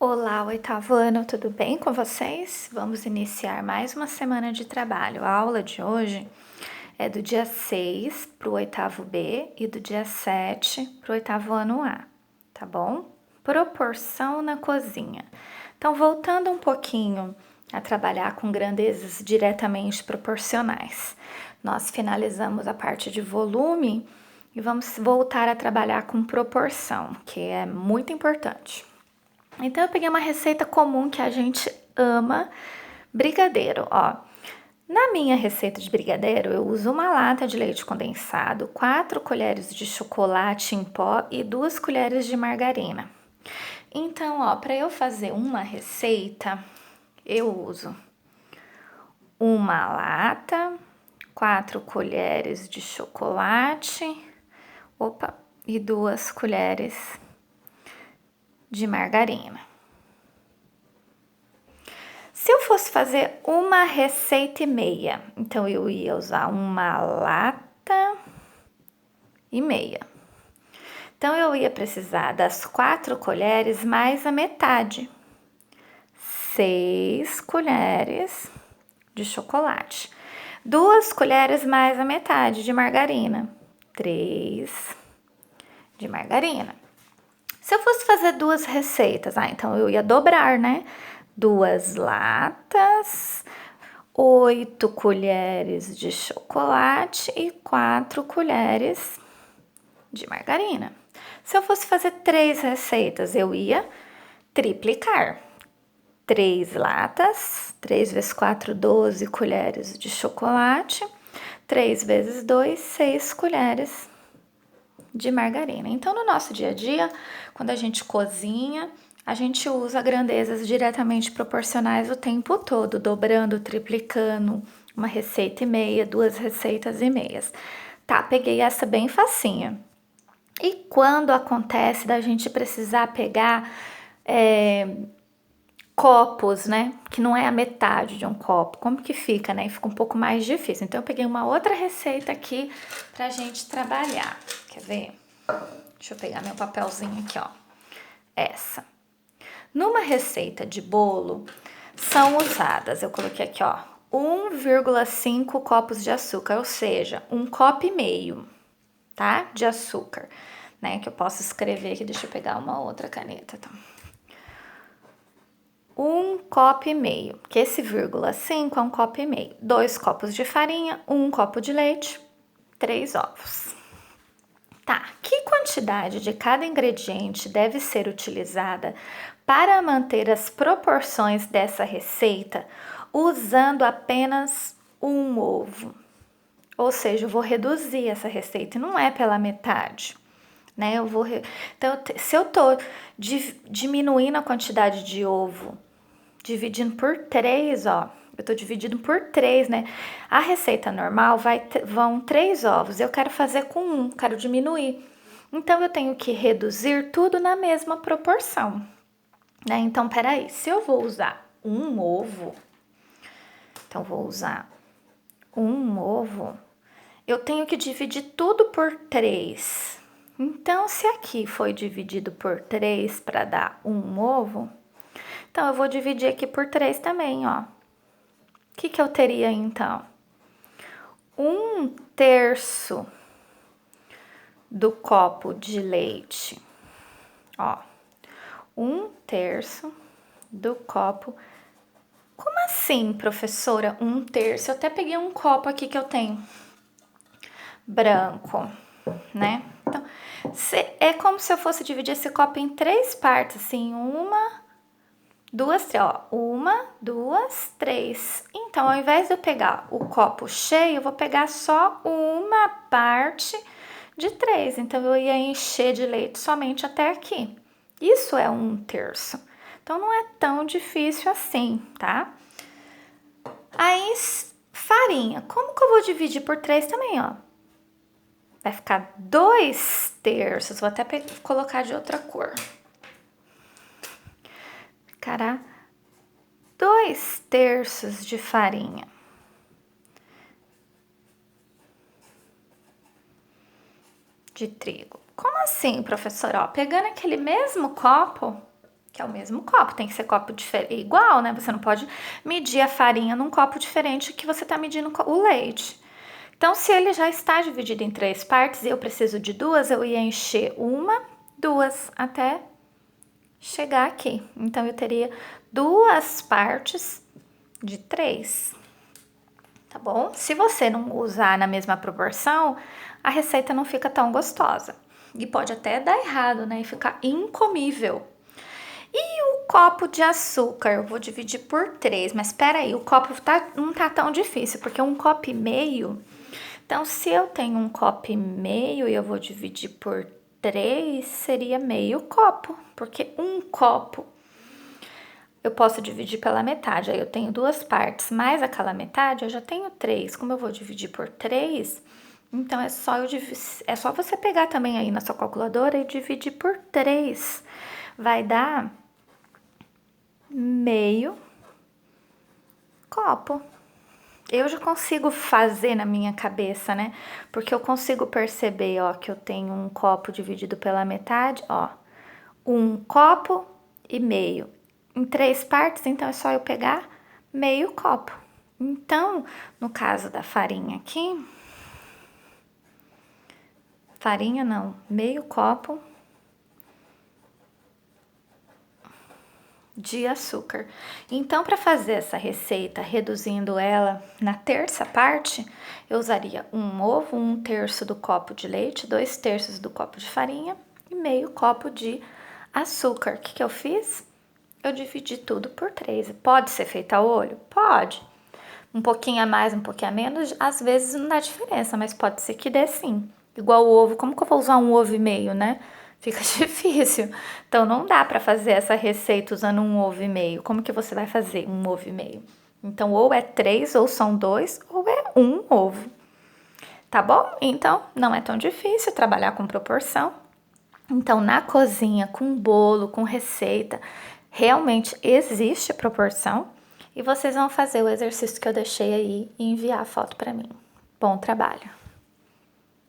Olá, oitavo ano, tudo bem com vocês? Vamos iniciar mais uma semana de trabalho. A aula de hoje é do dia 6 para o oitavo B e do dia 7 para o oitavo ano A, tá bom? Proporção na cozinha. Então, voltando um pouquinho a trabalhar com grandezas diretamente proporcionais. Nós finalizamos a parte de volume e vamos voltar a trabalhar com proporção, que é muito importante. Então eu peguei uma receita comum que a gente ama, brigadeiro, ó. Na minha receita de brigadeiro, eu uso uma lata de leite condensado, 4 colheres de chocolate em pó e 2 colheres de margarina. Então, ó, para eu fazer uma receita, eu uso uma lata, 4 colheres de chocolate, e 2 colheres de margarina. Se eu fosse fazer uma receita e meia, então eu ia usar uma lata e meia. Então eu ia precisar das 4 colheres mais a metade, 6 colheres de chocolate, 2 colheres mais a metade de margarina, 3 de margarina. Se eu fosse fazer 2 receitas, então eu ia dobrar, né? 2 latas, 8 colheres de chocolate e 4 colheres de margarina. Se eu fosse fazer 3 receitas, eu ia triplicar. 3 latas, 3 vezes 4, 12 colheres de chocolate, 3 vezes 2, 6 colheres de margarina. Então, no nosso dia a dia, quando a gente cozinha, a gente usa grandezas diretamente proporcionais o tempo todo, dobrando, triplicando, uma receita e meia, 2 receitas e meias. Tá, peguei essa bem facinha. E quando acontece da gente precisar pegar copos, né? Que não é a metade de um copo. Como que fica, né? Fica um pouco mais difícil. Então, eu peguei uma outra receita aqui pra gente trabalhar. Quer ver? Deixa eu pegar meu papelzinho aqui, ó. Essa. Numa receita de bolo, são usadas, eu coloquei aqui, ó, 1,5 copos de açúcar, ou seja, 1,5 copo, tá? De açúcar, né? Que eu posso escrever aqui, deixa eu pegar uma outra caneta, tá? 1,5 copo, que esse 0,5 é 1,5 copo. 2 copos de farinha, 1 copo de leite, 3 ovos. Tá, que quantidade de cada ingrediente deve ser utilizada para manter as proporções dessa receita usando apenas um ovo? Ou seja, eu vou reduzir essa receita, não é pela metade, né? Então, se eu tô diminuindo a quantidade de ovo, dividindo por 3, ó, eu tô dividindo por 3, né? A receita normal vão 3 ovos, eu quero fazer com 1, quero diminuir. Então, eu tenho que reduzir tudo na mesma proporção, né? Então, peraí, se eu vou usar um ovo, então vou usar um ovo, eu tenho que dividir tudo por 3. Então, se aqui foi dividido por 3 para dar um ovo, então eu vou dividir aqui por 3 também, ó. O que eu teria então? 1/3 do copo de leite, ó. 1/3 do copo. Como assim, professora? 1/3? Eu até peguei um copo aqui que eu tenho branco, né? Então, é como se eu fosse dividir esse copo em 3 partes, assim, 1, 2, 3, ó, 1, 2, 3. Então, ao invés de eu pegar o copo cheio, eu vou pegar só uma parte de 3. Então, eu ia encher de leite somente até aqui. Isso é 1/3. Então, não é tão difícil assim, tá? Aí, farinha. Como que eu vou dividir por 3 também, ó? Vai ficar 2/3. Vou até colocar de outra cor. Ficará 2/3 de farinha. De trigo. Como assim, professora? Ó, pegando aquele mesmo copo, que é o mesmo copo, tem que ser copo igual, né? Você não pode medir a farinha num copo diferente que você tá medindo o leite. Então, se ele já está dividido em 3 partes e eu preciso de 2, eu ia encher 1, 2, até chegar aqui. Então, eu teria 2 partes de 3, tá bom? Se você não usar na mesma proporção, a receita não fica tão gostosa. E pode até dar errado, né? E ficar incomível. E o copo de açúcar, eu vou dividir por 3, mas espera aí, o copo não tá tão difícil, porque 1,5 copo. Então, se eu tenho 1,5 copo e eu vou dividir por 3, seria meio copo, porque 1 copo eu posso dividir pela metade. Aí eu tenho 2 partes, mais aquela metade, eu já tenho 3. Como eu vou dividir por 3, então é só você pegar também aí na sua calculadora e dividir por 3. Vai dar meio copo. Eu já consigo fazer na minha cabeça, né? Porque eu consigo perceber, ó, que eu tenho 1 copo dividido pela metade, ó. 1,5 copo. Em 3 partes, então é só eu pegar meio copo. Então, no caso da farinha aqui, meio copo de açúcar. Então, para fazer essa receita, reduzindo ela na terça parte, eu usaria 1 ovo, 1/3 do copo de leite, 2/3 do copo de farinha e meio copo de açúcar. O que eu fiz? Eu dividi tudo por 3. Pode ser feito a olho? Pode. Um pouquinho a mais, um pouquinho a menos, às vezes não dá diferença, mas pode ser que dê sim. Igual o ovo, como que eu vou usar 1,5 ovo, né? Fica difícil. Então, não dá para fazer essa receita usando 1,5 ovo. Como que você vai fazer 1,5 ovo? Então, ou é 3, ou são 2, ou é 1 ovo. Tá bom? Então, não é tão difícil trabalhar com proporção. Então, na cozinha, com bolo, com receita, realmente existe proporção. E vocês vão fazer o exercício que eu deixei aí e enviar a foto para mim. Bom trabalho!